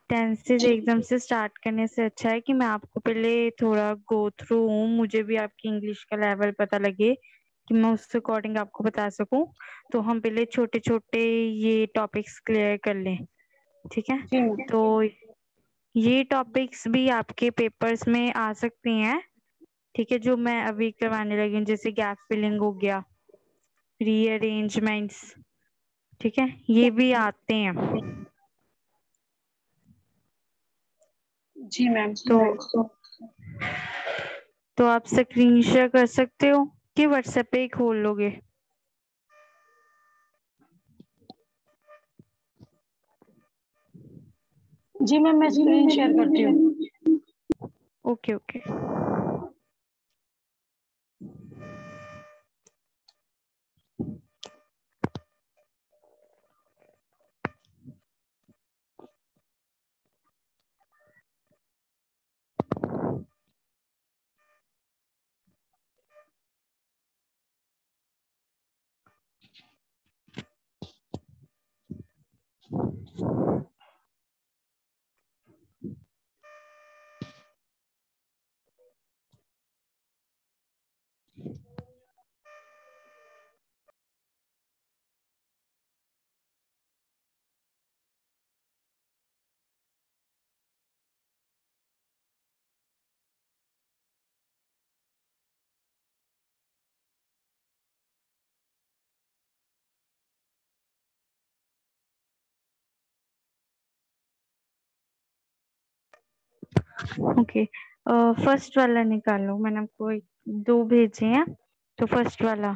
Tenses एकदम से start करने से अच्छा है कि मैं आपको पहले थोड़ा गो थ्रू हूँ, मुझे भी आपकी इंग्लिश का लेवल पता लगे कि मैं उस अकॉर्डिंग आपको बता सकूं। तो हम पहले छोटे छोटे ये टॉपिक्स क्लियर कर लें, ठीक है? जी मैम। तो ये टॉपिक्स भी आपके पेपर्स में आ सकती हैं, ठीक है? जो मैं अभी करवाने लगी हूँ, जैसे गैप फिलिंग हो गया, रीअरेंजमेंट्स, ठीक है, ये भी आते हैं। जी मैम। तो आप स्क्रीन शेयर कर सकते हो कि व्हाट्सएप पे ही खोल लोगे? जी मैम, मैं स्क्रीन शेयर करती हूँ। Okay okay. ओके, फर्स्ट वाला निकालो, मैंने आपको दो भेजे हैं, तो फर्स्ट वाला।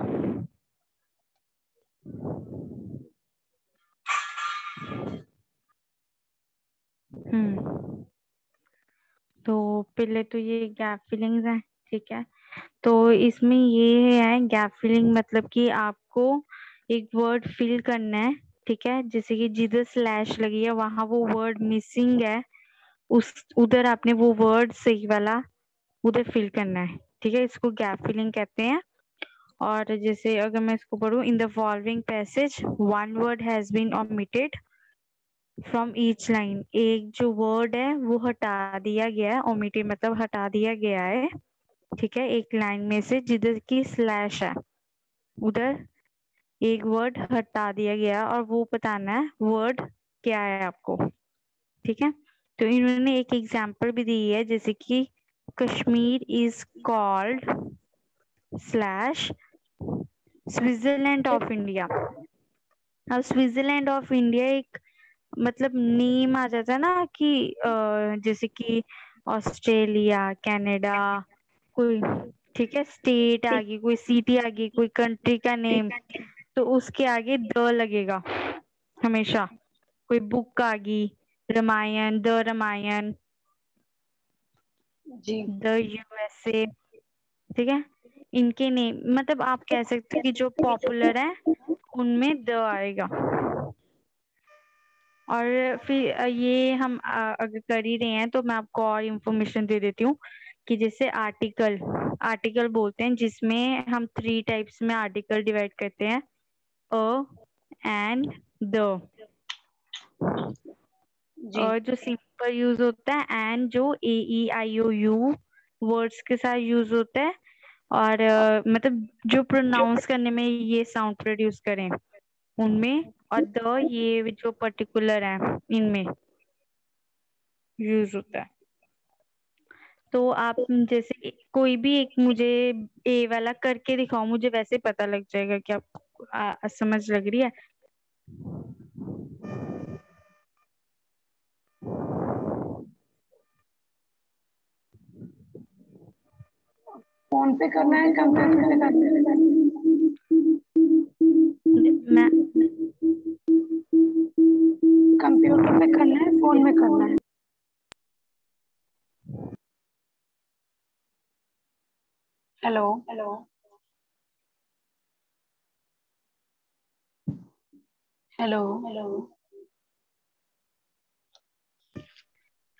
तो पहले तो ये गैप फिलिंग्स हैं, ठीक है? तो इसमें ये है गैप फिलिंग, मतलब कि आपको एक वर्ड फिल करना है, ठीक है? जैसे कि जिधर स्लैश लगी है वहां वो वर्ड मिसिंग है, उस उधर आपने वो वर्ड सही वाला उधर फिल करना है, ठीक है? इसको गैप फिलिंग कहते हैं। और जैसे अगर मैं इसको पढ़ूं, in the following passage one word has been omitted from each line, एक जो वर्ड है वो हटा दिया गया है, ओमिटेड मतलब हटा दिया गया है, ठीक है? एक लाइन में से जिधर की स्लैश है उधर एक वर्ड हटा दिया गया और वो बताना है वर्ड क्या है आपको, ठीक है? तो इन्होंने एक एग्जांपल भी दी है, जैसे कि Kashmir is called slash Switzerland of India. अब स्विट्जरलैंड ऑफ इंडिया एक मतलब नेम आ जाता है ना कि जैसे कि ऑस्ट्रेलिया, कनाडा, कोई, ठीक है, स्टेट आ गई, कोई सिटी आ गई, कोई कंट्री का नेम, तो उसके आगे द लगेगा हमेशा। कोई बुक आ गई, रामायण, द रामायण, जी द यूएसए, ठीक है? इनके नेम मतलब आप कह सकते हो कि जो पॉपुलर है उनमें द आएगा। और फिर ये हम अगर कर ही रहे हैं तो मैं आपको और इन्फॉर्मेशन दे देती हूँ कि जैसे आर्टिकल, आर्टिकल बोलते हैं जिसमें हम 3 टाइप्स में आर्टिकल डिवाइड करते हैं, अ, एंड, द। जी और जो सिंपल यूज होता है एंड, जो ए ई आई ओ यू वर्ड्स के साथ यूज होता है, और मतलब जो प्रोनाउंस करने में ये साउंड प्रोड्यूस करें उनमें, और द ये जो पर्टिकुलर है इनमें यूज होता है। तो आप जैसे कोई भी एक मुझे ए वाला करके दिखाओ, मुझे वैसे पता लग जाएगा कि आपको समझ लग रही है। फोन पे करना है, कंप्यूटर पे करना मैं है? कंप्यूटर पे करना है, फोन में करना है? Hello hello hello hello.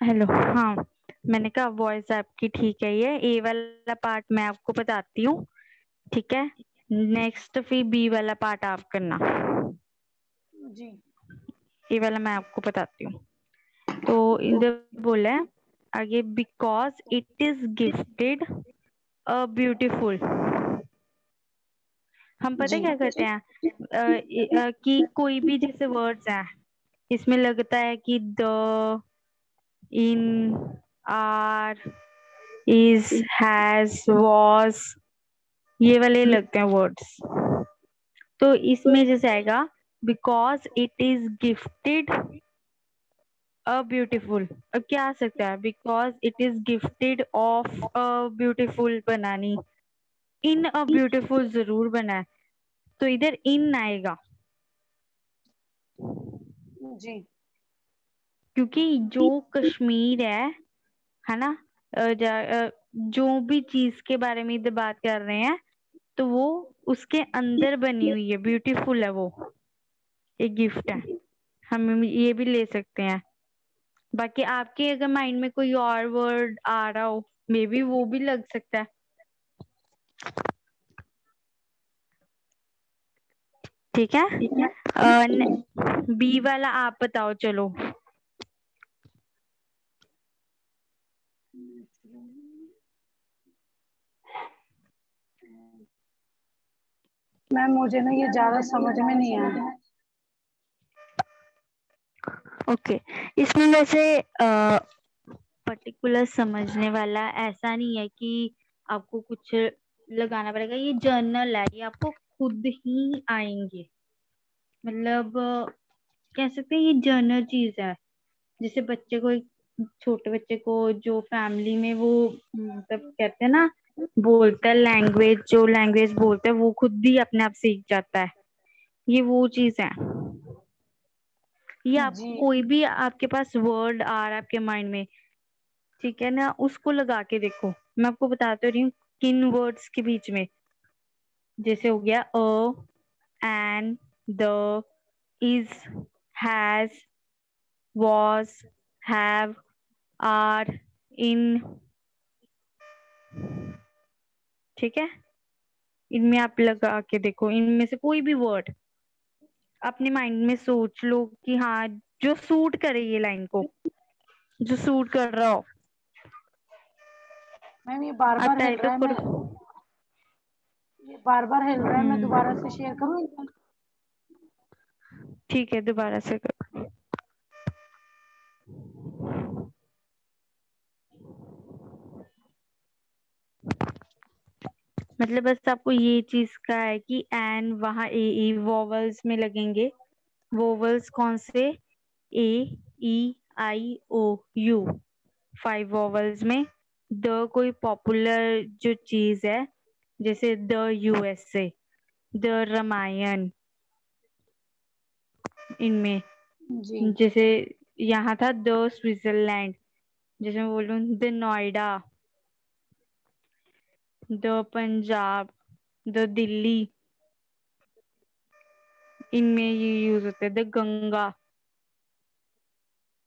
Hello, हाँ, मैंने कहा वॉइस आपकी ठीक है। ये ए वाला पार्ट मैं आपको बताती हूँ, ठीक है? नेक्स्ट फिर बी वाला पार्ट आप करना। जी ये वाला मैं आपको बताती हूँ। तो इधर बोला है आगे, because it is gifted a beautiful. हम पता जी क्या करते हैं कि कोई भी जैसे वर्ड्स हैं, इसमें लगता है कि the, in, are, is, has, was, ये वाले लगते हैं वर्ड्स। तो इसमें जैसे आएगा because it is gifted a beautiful. अब क्या आ सकता है, because it is gifted of a beautiful बनानी, इन अ ब्यूटीफुल जरूर बना है, तो इधर इन आएगा, जी क्योंकि जो कश्मीर है ना, जो भी चीज के बारे में इधर बात कर रहे हैं, तो वो उसके अंदर बनी हुई है, ब्यूटीफुल है वो, एक गिफ्ट है। हम ये भी ले सकते हैं। बाकी आपके अगर माइंड में कोई और वर्ड आ रहा हो, मे बी वो भी लग सकता है। ठीक है। बी वाला आप बताओ चलो। मैम मुझे ना ये ज्यादा समझ में नहीं आया। ओके, इसमें वैसे पर्टिकुलर समझने वाला ऐसा नहीं है कि आपको कुछ लगाना पड़ेगा, ये जर्नल है, ये आपको खुद ही आएंगे। मतलब कह सकते हैं ये जर्नल चीज है। जैसे बच्चे को, छोटे बच्चे को जो फैमिली में वो मतलब कहते हैं ना, बोलता है लैंग्वेज, जो लैंग्वेज बोलता है वो खुद ही अपने आप सीख जाता है, ये वो चीज है। ये आपको जी कोई भी आपके पास वर्ड आ रहा है आपके माइंड में, ठीक है ना, उसको लगा के देखो। मैं आपको बताते रही हूँ किन वर्ड्स के बीच में, जैसे हो गया a, an, the, is, has, was, have, are, in, ठीक है। इनमें आप लगा के देखो, इनमें से कोई भी वर्ड अपने माइंड में सोच लो कि हाँ, जो सूट करे ये लाइन को, जो सूट कर रहा हो, मैम ये बार आप बार हिल टाइप तो रहा है। मैं करो। ये बार बार हिल रहा है, मैं दोबारा से हम्म, शेयर करूँ एक बार? ठीक है, दोबारा से करो। मतलब बस आपको ये चीज का है कि एन वहां ए ई वोवल्स में लगेंगे। वोवल्स कौन से, ए, ई, आई, ओ, यू, 5 वोवल्स में। द कोई पॉपुलर जो चीज है, जैसे द यूएसए, द रामायण, इनमें जी जैसे यहाँ था द स्विट्जरलैंड, जैसे मैं बोलूँ the Noida, the Punjab, the Delhi, इनमें ये यूज होते हैं। द गंगा,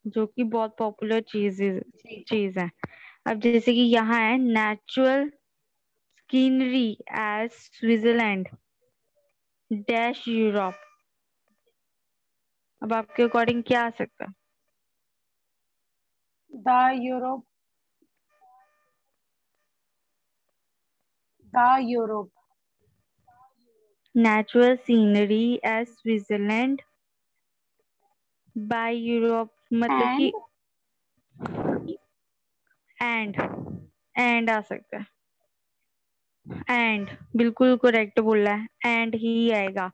जो कि बहुत पॉपुलर जी चीज है। अब जैसे कि यहाँ है natural scenery as Switzerland dash Europe. अब आपके अकॉर्डिंग क्या आ सकता है? The Europe, the Europe natural scenery as Switzerland by Europe, मतलब कि एंड एंड, एंड आ सकता है। एंड बिल्कुल करेक्ट बोला है, एंड ही आएगा,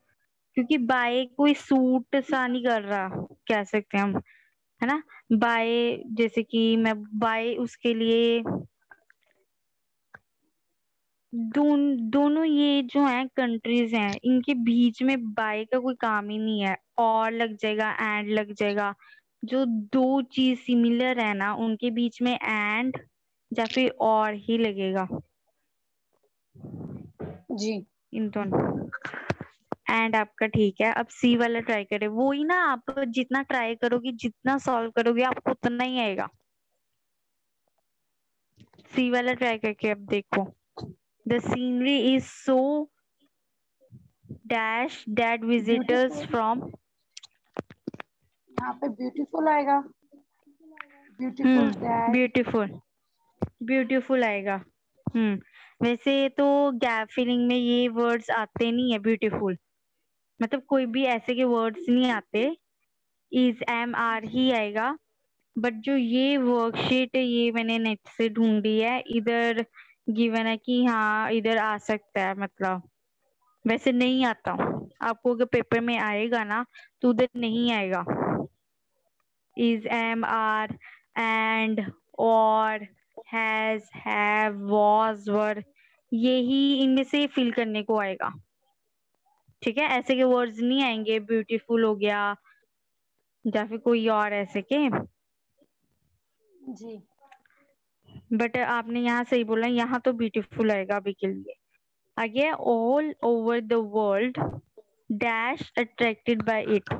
क्योंकि बाय कोई सूट सा नहीं कर रहा, कह सकते हैं हम, है ना। बाय, जैसे कि मैं बाय उसके लिए दोनों ये जो है कंट्रीज हैं, इनके बीच में बाय का कोई काम ही नहीं है, और लग जाएगा, एंड लग जाएगा। जो दो चीज सिमिलर है ना, उनके बीच में एंड या फिर और ही लगेगा, जी इन दोनों। एंड आपका ठीक है। अब सी वाला ट्राई करें, वो ही ना, आप जितना ट्राई करोगे, जितना सॉल्व करोगे, आपको उतना ही आएगा। सी वाला ट्राई करके अब देखो, the scenery is so dash that visitors from, यहाँ पे ब्यूटीफुल आएगा, ब्यूटीफुल दैट। ब्यूटीफुल, ब्यूटीफुल आएगा। वैसे तो गैप फिलिंग में ये वर्ड्स आते नहीं है ब्यूटीफुल, मतलब कोई भी ऐसे के वर्ड्स नहीं आते, इज एम आर ही आएगा। बट जो ये वर्कशीट है ये मैंने नेट से ढूंढी है, इधर गिवन है कि हाँ इधर आ सकता है, मतलब वैसे नहीं आता। आपको अगर पेपर में आएगा ना तो उधर नहीं आएगा। इज एम आर एंड और हैज हैव वॉज वर, यही इनमें से फिल करने को आएगा। ठीक है, ऐसे के वर्ड्स नहीं आएंगे, ब्यूटीफुल हो गया या फिर कोई और ऐसे के। जी। बट आपने यहाँ सही बोला, यहाँ तो ब्यूटीफुल आएगा अभी के लिए। आगे all over the world dash attracted by it.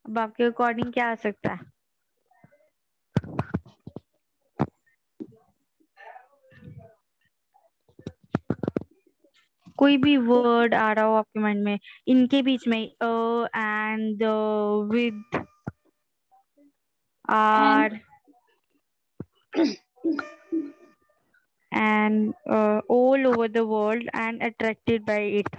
अब आपके अकॉर्डिंग क्या आ सकता है? कोई भी वर्ड आ रहा हो आपके माइंड में, इनके बीच में and with and are and all over the world and attracted by it.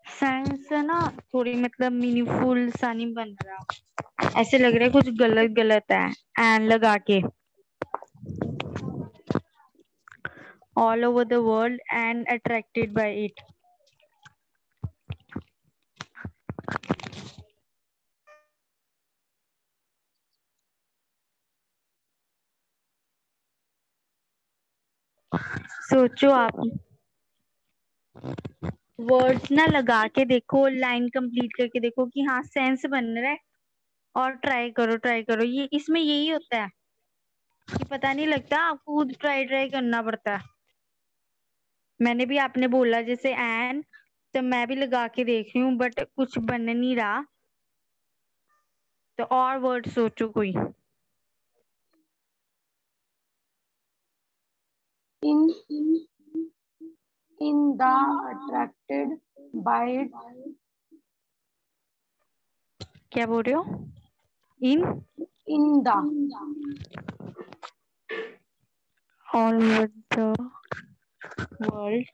Sense ना थोड़ी मतलब मीनिंगफुल सा नहीं बन रहा, ऐसे लग रहा है कुछ गलत गलत है एंड लगा के। All over the world and attracted by it. सोचो आप, वर्ड्स ना लगा के देखो, लाइन कंप्लीट करके देखो कि हाँ सेंस बन रहा है, और ट्राई करो ट्राई करो। ये इसमें यही होता है कि पता नहीं लगता, आपको खुद ट्राई ट्राई करना पड़ता है। मैंने भी, आपने बोला जैसे एन, तो मैं भी लगा के देख रही हूँ बट कुछ बन नहीं रहा, तो और वर्ड सोचो कोई। In in the attracted by it. क्या बोल रहे हो? In in the all over the world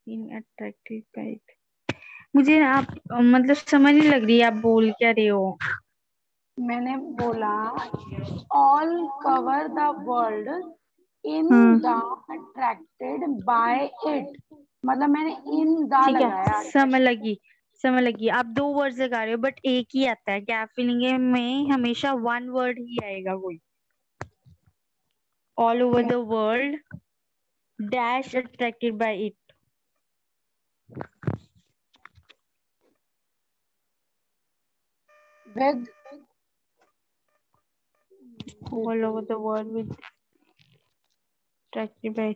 in attracted by it. मुझे आप मतलब समझ नहीं लग रही है आप बोल क्या रहे हो। मैंने बोला ऑल कवर द वर्ल्ड इन हाँ द अट्रैक्टेड बाय इट, मतलब मैंने इन द ठीक है, लगाया। समझ लगी समझ लगी। आप दो वर्ड्स लगा रहे हो बट एक ही आता है, गैप फिलिंग में हमेशा वन वर्ड ही आएगा कोई। All over the world dash attracted by it. With all over the world with attracted by,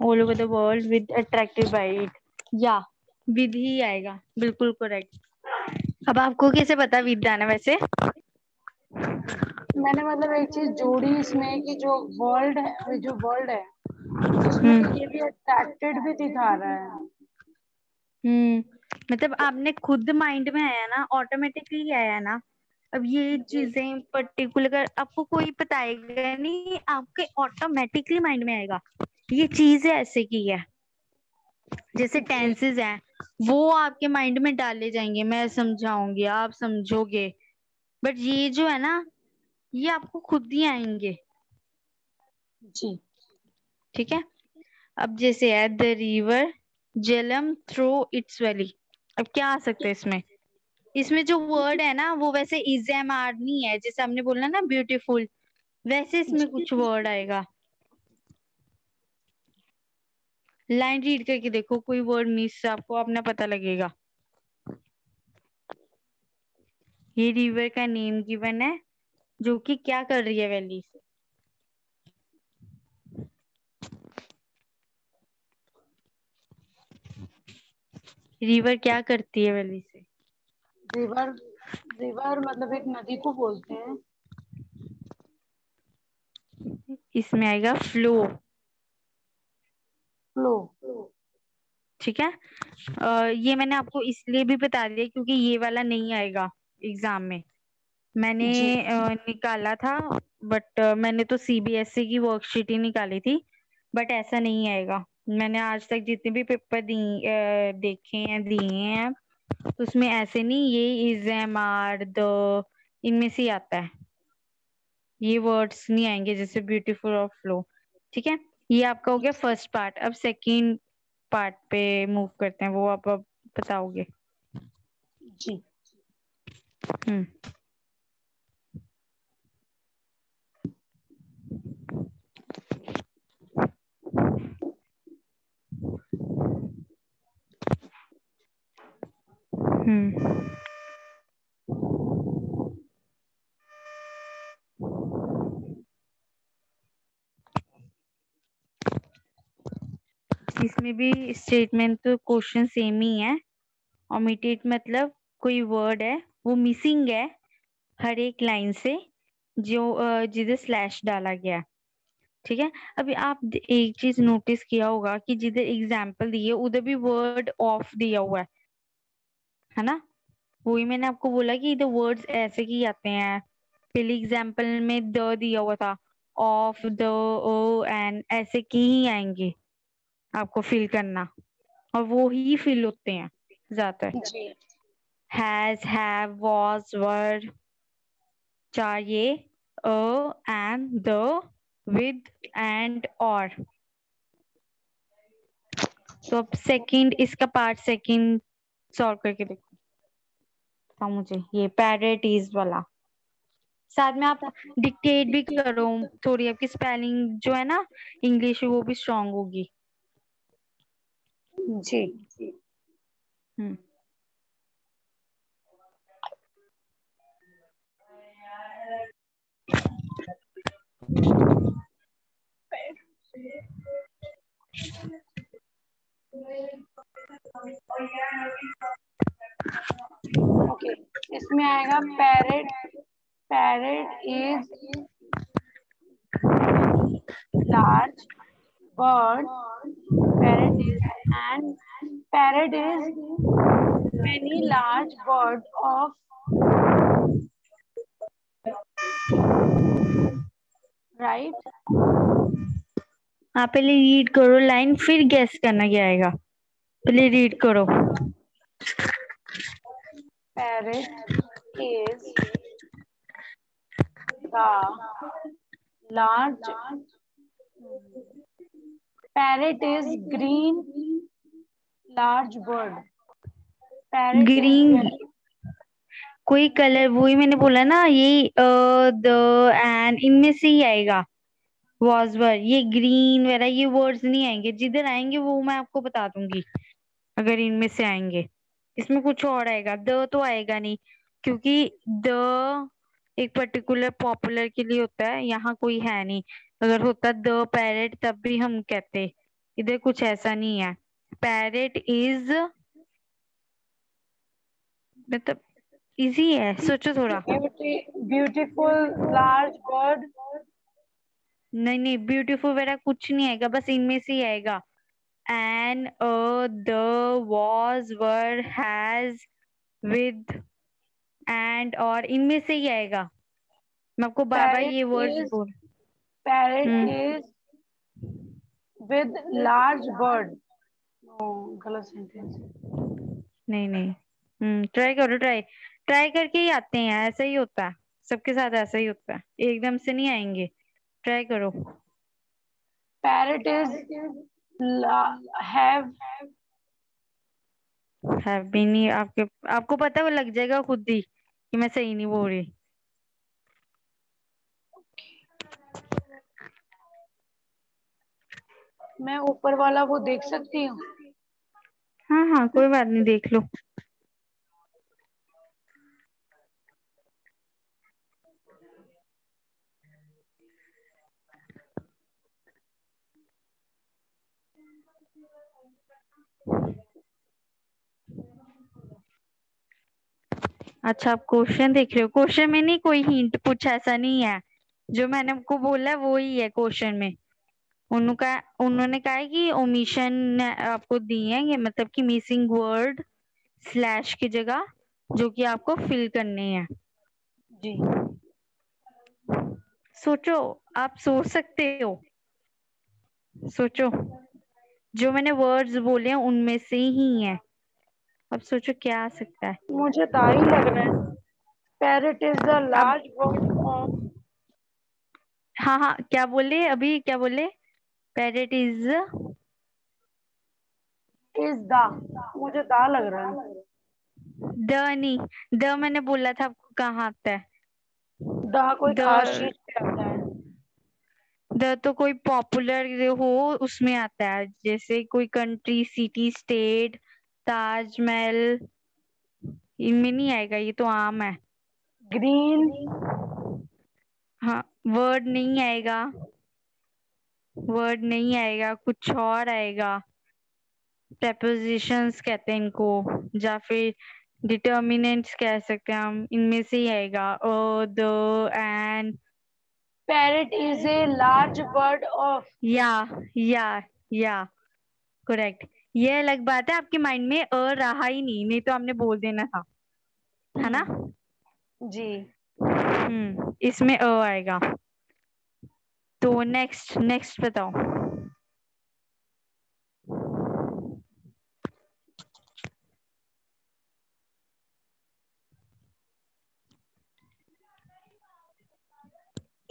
all over the world with attracted by it, या विद ही आएगा, बिल्कुल करेक्ट। अब आपको कैसे पता विद आना वैसे? मैंने मतलब एक चीज जोड़ी इसमें कि जो वर्ल्ड है, जो वर्ल्ड है उसमें तो हम्म ये भी अट्रैक्टेड भी दिखा रहा है। मतलब आपने खुद माइंड में आया ना, ऑटोमेटिकली आया ना। अब ये जी चीजें पर्टिकुलर आपको कोई बताएगा नहीं, आपके ऑटोमेटिकली माइंड में आएगा ये चीज है ऐसे की है। जैसे जी टेंसेस हैं वो आपके माइंड में डाले जाएंगे, मैं समझाऊंगी आप समझोगे, बट ये जो है ना ये आपको खुद ही आएंगे। जी। ठीक है, अब जैसे है the river Jhelum through it's valley. अब क्या आ सकता है इसमें? इसमें जो वर्ड है ना वो वैसे इज एम आर नहीं है, जैसे हमने बोला ना ब्यूटीफुल, वैसे इसमें जी कुछ वर्ड आएगा। लाइन रीड करके देखो, कोई वर्ड मिस आपको अपना पता लगेगा। ये रिवर का नेम गिवन है जो कि क्या कर रही है वैली से। रिवर क्या करती है वैली से? रिवर रिवर मतलब एक नदी को बोलते हैं। इसमें आएगा फ्लो। फ्लो। ठीक है। ये मैंने आपको इसलिए भी बता दिया क्योंकि ये वाला नहीं आएगा एग्जाम में। मैंने जी निकाला था, बट मैंने तो सीबीएसई की वर्कशीट ही निकाली थी। बट ऐसा नहीं आएगा। मैंने आज तक जितने भी पेपर देखे हैं दिए हैं, तो उसमें ऐसे नहीं, ये इज एम आर द इनमें से ही आता है। ये वर्ड्स नहीं आएंगे जैसे ब्यूटीफुल और फ्लो। ठीक है। ये आपका हो गया फर्स्ट पार्ट। अब सेकंड पार्ट पे मूव करते हैं, वो आप अब बताओगे। जी। हम्म। हम्म। इसमें भी स्टेटमेंट तो क्वेश्चन सेम ही है। ओमिटेड मतलब कोई वर्ड है वो मिसिंग है हर एक लाइन से, जो जिधर स्लैश डाला गया। ठीक है। अभी आप एक चीज नोटिस किया होगा कि जिधर एग्जाम्पल दिए उधर भी वर्ड ऑफ दिया हुआ है ना। वही मैंने आपको बोला कि इधर वर्ड्स ऐसे ही आते हैं। पहले एग्जाम्पल में द दिया हुआ था, ऑफ द, ओ एंड ऐसे की ही आएंगे आपको फिल करना, और वो ही फिल होते हैं ज्यादातर। जी हैज, हैव, वॉज, वर, चाहिए, अ एंड द, विद एंड और। तो अब सेकंड, इसका पार्ट सेकंड सॉल्व करके देखो। बताओ मुझे ये पैरेटीज वाला। साथ में आप डिक्टेट भी करो, थोड़ी आपकी स्पेलिंग जो है ना इंग्लिश, वो भी स्ट्रांग होगी। जी। हम्म। ओके, इसमें आएगा parrot. Parrot is large bird. Parrot is and parrot is many large bird of right। आप पहले रीड करो लाइन, फिर गेस करना क्या आएगा। पहले रीड करो। Parrot is the large. Parrot is green large bird. Parrot is green, yellow. कोई कलर, वही मैंने बोला ना, ये द एंड इनमें से ही आएगा। वॉज, वर, ये ग्रीन वगैरह ये वर्ड्स नहीं आएंगे। जिधर आएंगे वो मैं आपको बता दूंगी अगर इनमें से आएंगे। इसमें कुछ और आएगा, द तो आएगा नहीं, क्योंकि द एक पर्टिकुलर पॉपुलर के लिए होता है, यहाँ कोई है नहीं। अगर होता द पैरेट तब भी हम कहते, इधर कुछ ऐसा नहीं है। पैरेट इज मतलब इजी है, सोचो थोड़ा। Beautiful large bird. नहीं नहीं, ब्यूटीफुल वगैरह कुछ नहीं आएगा, बस इनमें से ही आएगा। An, a, the, was, were, has, with and और इनमें से ही आएगा। मैं आपको बार बार Parrot ये वर्ड्स is बोल। parrot hmm. is with large bird. No, गलत सेंटेंस। नहीं नहीं। ट्राई करो, ट्राई ट्राई करके ही आते हैं, ऐसा ही होता है। सबके साथ ऐसा ही होता है, एकदम से नहीं आएंगे। ट्राई करो। Parrot is have। है भी नहीं आपके, आपको पता है वो लग जाएगा खुद ही कि मैं सही नहीं बोल रही। मैं ऊपर वाला वो देख सकती हूँ। हाँ हाँ, कोई बात नहीं, देख लो। अच्छा, आप क्वेश्चन देख रहे हो? क्वेश्चन में नहीं कोई हिंट कुछ ऐसा नहीं है, जो मैंने आपको बोला है वो ही है क्वेश्चन में। उन्होंने कहा है कि ओमिशन आपको दी है, ये मतलब कि मिसिंग वर्ड स्लैश की जगह, जो कि आपको फिल करने हैं। जी। सोचो, आप सोच सकते हो, सोचो। जो मैंने वर्ड्स बोले हैं उनमें से ही है। अब सोचो क्या आ सकता है। मुझे दा ही लग रहा है। पैरेट इज द अब लार्ज वर्ड ऑफ। हाँ हाँ, क्या बोले अभी, क्या बोले? Parrot is the. मुझे दा लग रहा है। द नहीं, द मैंने बोला था आपको कहाँ आता है। दा कोई खास द चीज पे आता है। द तो कोई पॉपुलर हो उसमें आता है, जैसे कोई कंट्री, सिटी, स्टेट, ताजमहल, इनमें नहीं आएगा, ये तो आम है। ग्रीन। हाँ, वर्ड नहीं आएगा, वर्ड नहीं आएगा, कुछ और आएगा। prepositions कहते हैं इनको, या फिर डिटर्मिनेंट्स कह सकते हैं हम, इनमें से ही आएगा। The end parrot is a large bird of. या या या करेक्ट। ये अलग बात है, आपके माइंड में रहा ही नहीं तो आपने बोल देना था, है ना? जी। इसमें आएगा। तो नेक्स्ट नेक्स्ट बताओ।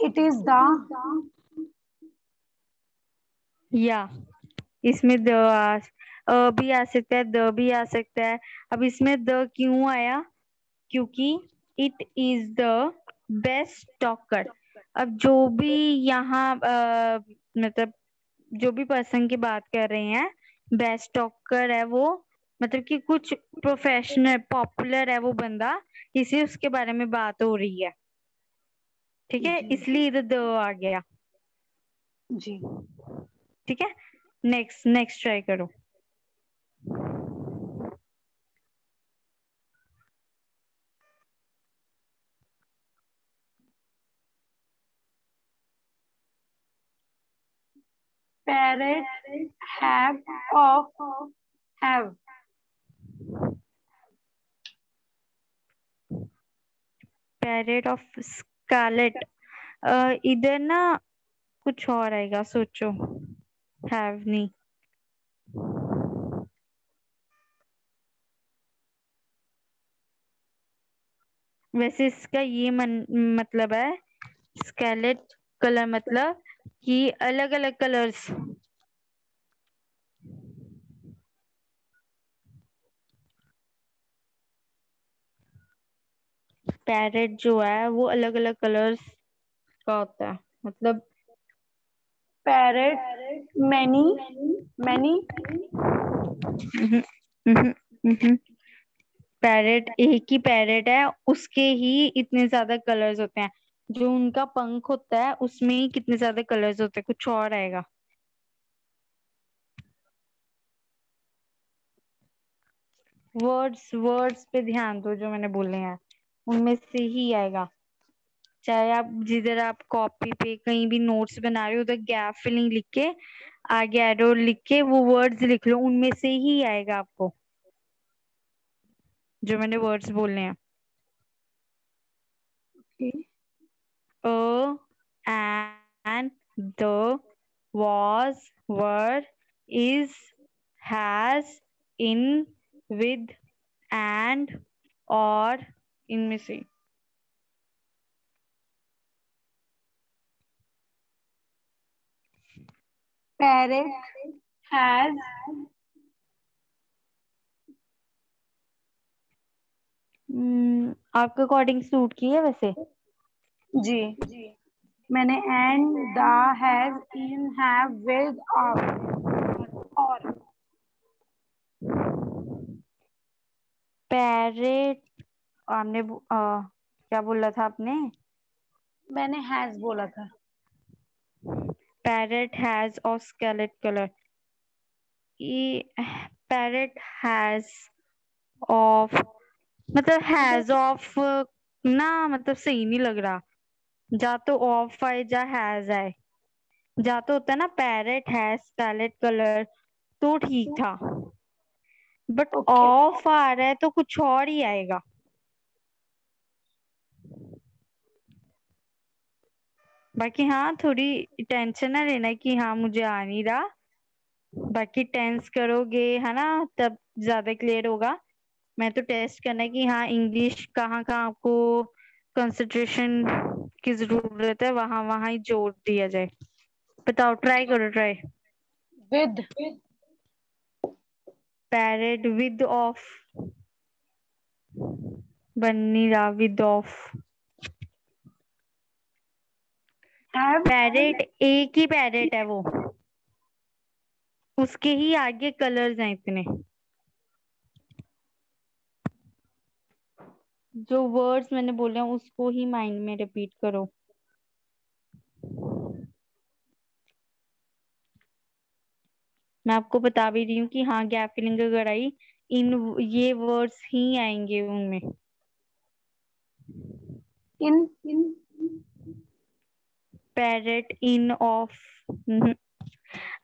It is the. या इसमें भी आ सकता है, द भी आ सकता है। अब इसमें द क्यों आया? क्योंकि it is the best talker. अब जो भी यहाँ मतलब जो भी पर्सन की बात कर रहे हैं, बेस्ट टॉकर है वो, मतलब कि कुछ प्रोफेशनल पॉपुलर है वो बंदा, इसी उसके बारे में बात हो रही है। ठीक है, जी। इसलिए इधर द आ गया। जी। ठीक है, नेक्स्ट नेक्स्ट ट्राई करो। Parrot have of have. Parrot of scarlet. इधर ना कुछ और आएगा, सोचो। हैव नहीं। वैसे इसका ये मतलब है, स्केलेट कलर मतलब कि अलग अलग कलर्स। पैरेट जो है वो अलग अलग कलर्स का होता है, मतलब पैरेट मैनी। मैनी। पैरेट एक ही पैरेट है, उसके ही इतने ज्यादा कलर्स होते हैं। जो उनका पंख होता है उसमें ही कितने ज्यादा कलर्स होते हैं, कुछ और आएगा। वर्ड्स वर्ड्स पे ध्यान दो, जो मैंने बोले हैं उनमें से ही आएगा। चाहे आप जिधर आप कॉपी पे कहीं भी नोट्स बना रहे हो, उधर गैप फिलिंग लिख के आगे एरो लिख के वो वर्ड्स लिख लो, उनमें से ही आएगा आपको, जो मैंने वर्ड्स बोलने हैं। अ and the, was, were, is, has, in, with, and, और, इनमें से। Parrot has. आपके अकॉर्डिंग सूट की है वैसे? जी। मैंने and the has in have with और। पैरेट, आपने क्या बोला था आपने? मैंने हैज बोला था। पैरेट हैज और स्केलेट कलर, ये पैरेट हैज ऑफ मतलब हैज ऑफ ना, मतलब सही नहीं लग रहा। जा तो ऑफ आए जा हैज आए, जा तो होता है ना पैरेट हैज स्कारलेट कलर, तो ठीक था। But okay. ऑफ आ रहा है तो कुछ और ही आएगा। बाकी हाँ, थोड़ी टेंशन ना लेना कि हाँ मुझे आ नहीं रहा। बाकी टेंस करोगे है ना, तब ज्यादा क्लियर होगा। मैं तो टेस्ट करना है कि हाँ इंग्लिश कहाँ कहाँ आपको कंसंट्रेशन की जरूरत है, वहां वहां ही जोर दिया जाए। बताओ, ट्राई करो, try. With. Parrot with of बन नहीं रहा, विद ऑफ। हैव। पैरेट एक ही पैरेट है वो, उसके ही आगे कलर्स हैं इतने। जो वर्ड्स मैंने बोले हैं उसको ही माइंड में रिपीट करो। मैं आपको बता भी रही हूँ कि हाँ गैप फिलिंग अगर आई, इन ये वर्ड्स ही आएंगे उनमें। इन। Parrot in of.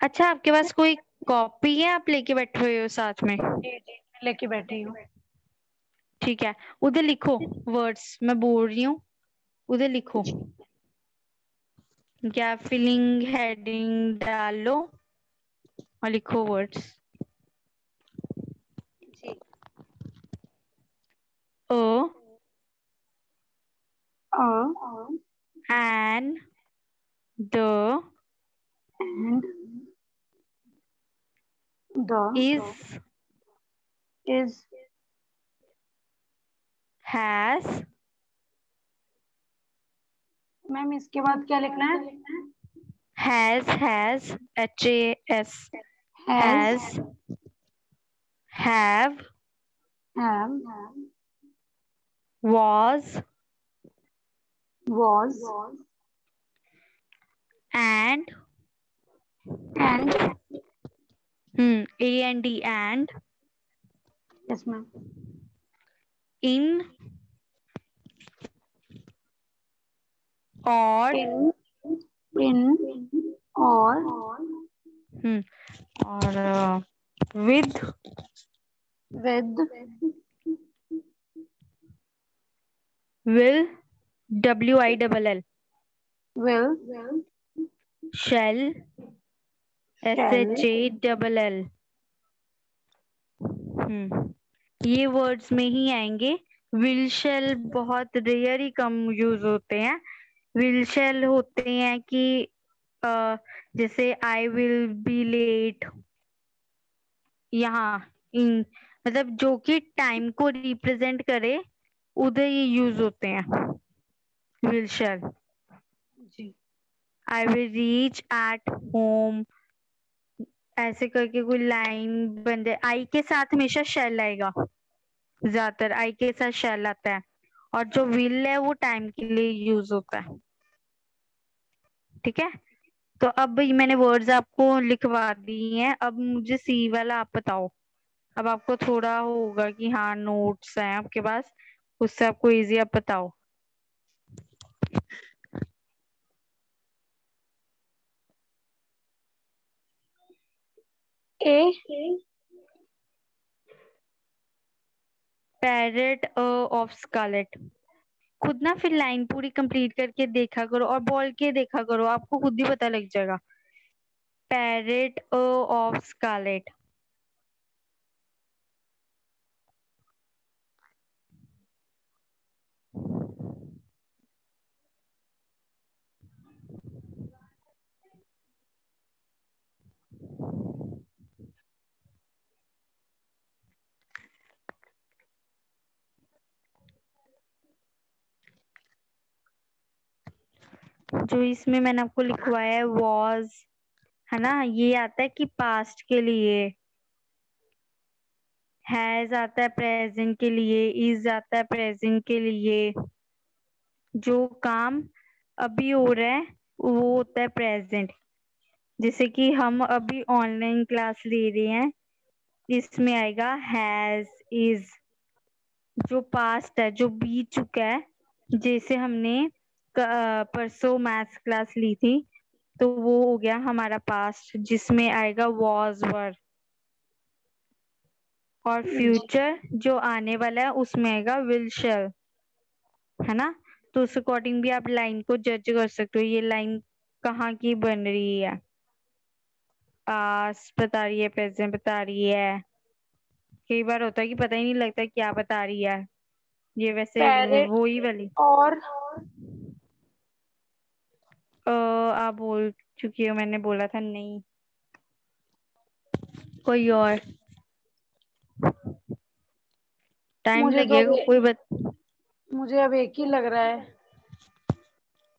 अच्छा, आपके पास कोई कॉपी है, आप लेके बैठे हुए हो साथ में? जी जी, लेके बैठी हूँ। ठीक है, उधर लिखो वर्ड्स, मैं बोल रही हूँ, उधर लिखो। गैप फिलिंग हेडिंग डाल लो और लिखो वर्ड्स। जी। A a and the and the is is has ma'am इसके बाद क्या लिखना है? Has HAS has. Has have have. was was and and and yes ma'am. in और इन। इन और और with with will WILL will shall shall SHALL ये words में ही आएंगे। विल शैल बहुत रेयर ही कम यूज होते हैं। विल शैल होते हैं कि जैसे आई विल बी लेट, यहाँ इन मतलब जो कि टाइम को रिप्रेजेंट करे, उधर ये यूज होते हैं विल शैल। जी। I will reach at home, ऐसे करके कोई लाइन बन जाए। आई के साथ हमेशा शैल आएगा, ज्यादातर आई के साथ शैल आता है। और जो विल है वो टाइम के लिए यूज होता है। ठीक है, तो अब मैंने वर्ड्स आपको लिखवा दी हैं, अब मुझे सी वाला आप बताओ। अब आपको थोड़ा होगा कि हाँ नोट्स हैं आपके पास, उससे आपको इजी, आप बताओ। ए पैरेट ऑफ स्कारलेट। खुद ना फिर लाइन पूरी कंप्लीट करके देखा करो और बोल के देखा करो, आपको खुद ही पता लग जाएगा। Parrot of scarlet. जो इसमें मैंने आपको लिखवाया है वॉज, है ना, ये आता है कि पास्ट के लिए। हैज आता है प्रेजेंट के लिए, इज आता है प्रेजेंट के लिए। जो काम अभी हो रहा है वो होता है प्रेजेंट। जैसे कि हम अभी ऑनलाइन क्लास ले रहे हैं, इसमें आएगा हैज इज। जो पास्ट है, जो बीत चुका है, जैसे हमने परसों मैथ्स क्लास ली थी, तो वो हो गया हमारा पास्ट, जिसमें आएगा वॉज वर। और जी। फ्यूचर जो आने वाला है उसमें आएगा विल शैल, है ना। तो उस अकॉर्डिंग भी आप लाइन को जज कर सकते हो, ये लाइन कहाँ की बन रही है, पास्ट बता रही है, प्रेजेंट बता रही है। कई बार होता है कि पता ही नहीं लगता क्या बता रही है। ये वैसे पैरेट वो ही वाली और आप बोल चुकी हो, मैंने बोला था नहीं, कोई और टाइम मुझे तो लगेगा, कोई मुझे अब एक ही लग रहा है।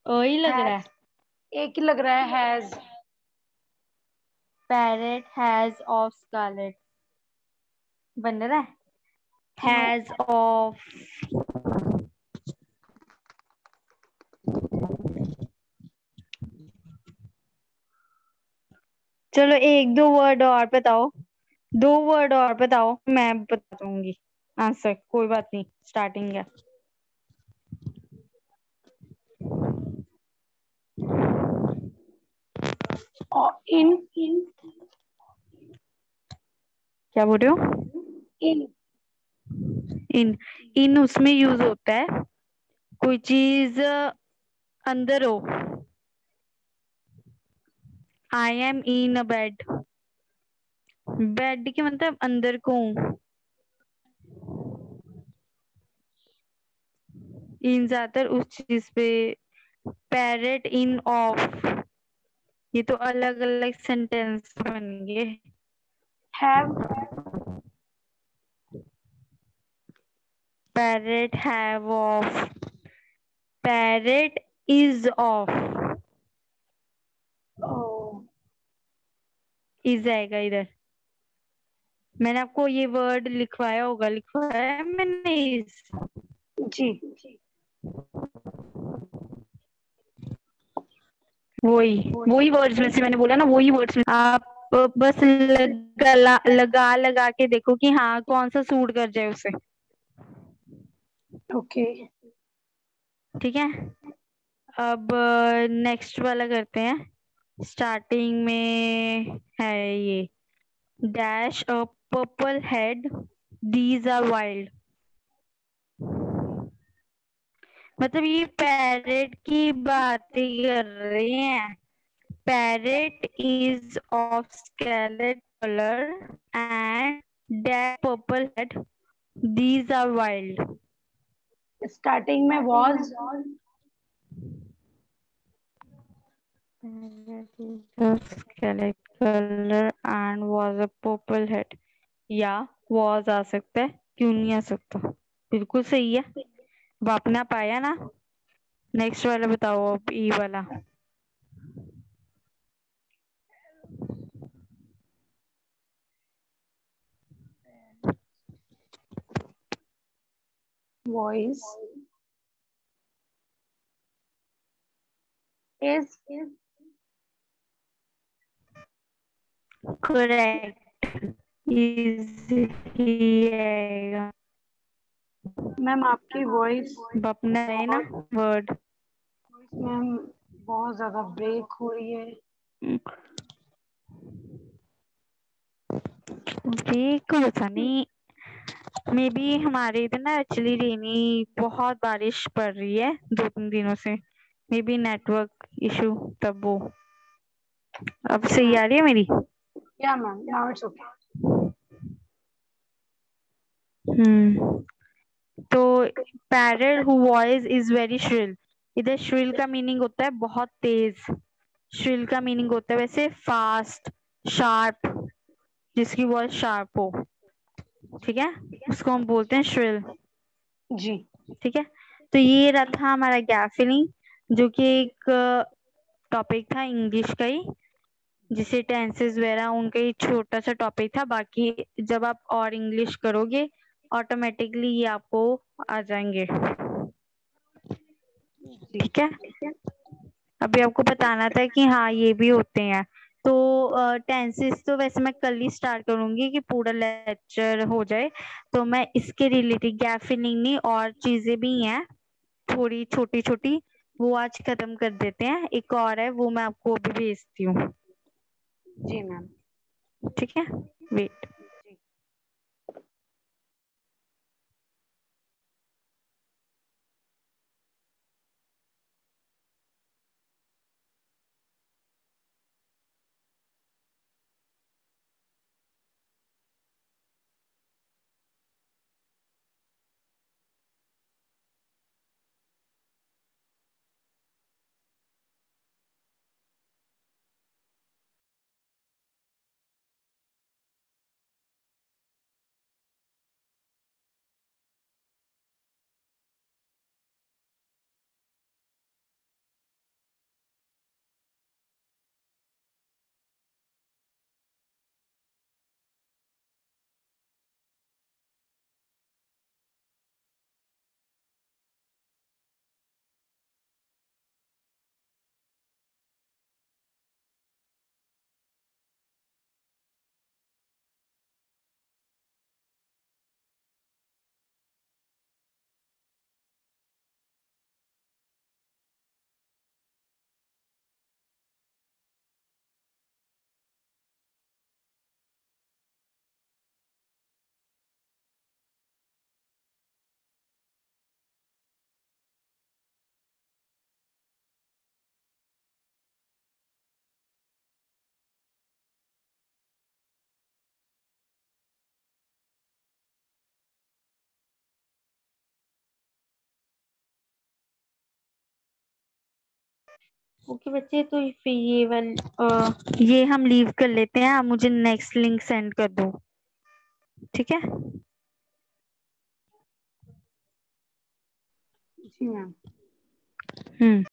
वही लग रहा है। हैज, एक ही लग रहा है, has. Parrot has of scarlet बन रहा है, नो। Has of. चलो एक दो वर्ड और बताओ, 2 वर्ड और बताओ, मैं बता दूंगी आंसर, कोई बात नहीं, स्टार्टिंग है। और इन, क्या बोल रहे हो? इन। इन, इन उसमें यूज होता है कोई चीज अंदर हो। I am in a bed, bed के मतलब अंदर को हूँ। इन ज्यादातर उस चीज पे, पैरेट इन ऑफ, ये तो अलग अलग सेंटेंस बन गए। Have, parrot have of, parrot is of, oh, is आएगा इधर। मैंने आपको ये वर्ड लिखवाया होगा, लिखवाया है मैंने इस, जी। वही वही वर्ड्स में से मैंने बोला ना, वही वर्ड्स में आप बस लगा लगा के देखो कि हाँ कौन सा सूट कर जाए उसे। ओके। ठीक है, अब नेक्स्ट वाला करते हैं। स्टार्टिंग में है ये, dash a purple head, these are wild. मतलब ये पैरेट की बातें कर रहे हैं। Parrot is of scarlet colour and dash purple head, these are wild. Starting में was. Scarlet color and was a purple head, या was आ सकता है, क्यों नहीं आ सकता, बिल्कुल सही है। अब आपने पाया ना। नेक्स्ट वाला बताओ, अब ई वाला। Voice is. Correct, is he आएगा। मैम आपकी वॉइस, अब अपना है ना बहुत वर्ड। मैम बहुत ज्यादा ब्रेक हो रही है। देखो पता नहीं, मे बी हमारे इधर ना एक्चुअली रेनी बहुत बारिश पड़ रही है 2-3 दिनों से, मे बी नेटवर्क इशू तब वो। अब ओके सही मैम। आ रही है मेरी? या मैम, नाउ इट्स ओके। हम्म, तो parrot who voice is very shrill, इधर श्रिल का मीनिंग होता है बहुत तेज, श्रिल का मीनिंग होता है वैसे फास्ट, शार्प, जिसकी वॉइस शार्प हो, ठीक है, उसको हम बोलते हैं श्रिल। जी। ठीक है, तो ये रहा था हमारा गैप फिलिंग, जो कि एक टॉपिक था इंग्लिश का ही, जिसे टेंसेस वगैरह उनका ही छोटा सा टॉपिक था। बाकी जब आप और इंग्लिश करोगे ऑटोमेटिकली ये आपको आ जाएंगे। जी। ठीक है, अभी आपको बताना था कि हाँ ये भी होते हैं, तो टेंसेस तो वैसे मैं कल ही स्टार्ट करूंगी कि पूरा लेक्चर हो जाए। तो मैं इसके रिलेटेड गैप फिलिंग नहीं और चीजें भी हैं थोड़ी छोटी छोटी, वो आज खत्म कर देते हैं। एक और है वो मैं आपको अभी भेजती हूँ। जी मैम। ठीक है, वेट। जी। ओके बच्चे, तो फिर ये हम लीव कर लेते हैं। आप मुझे नेक्स्ट लिंक सेंड कर दो, ठीक है। जी मैम। हम्म।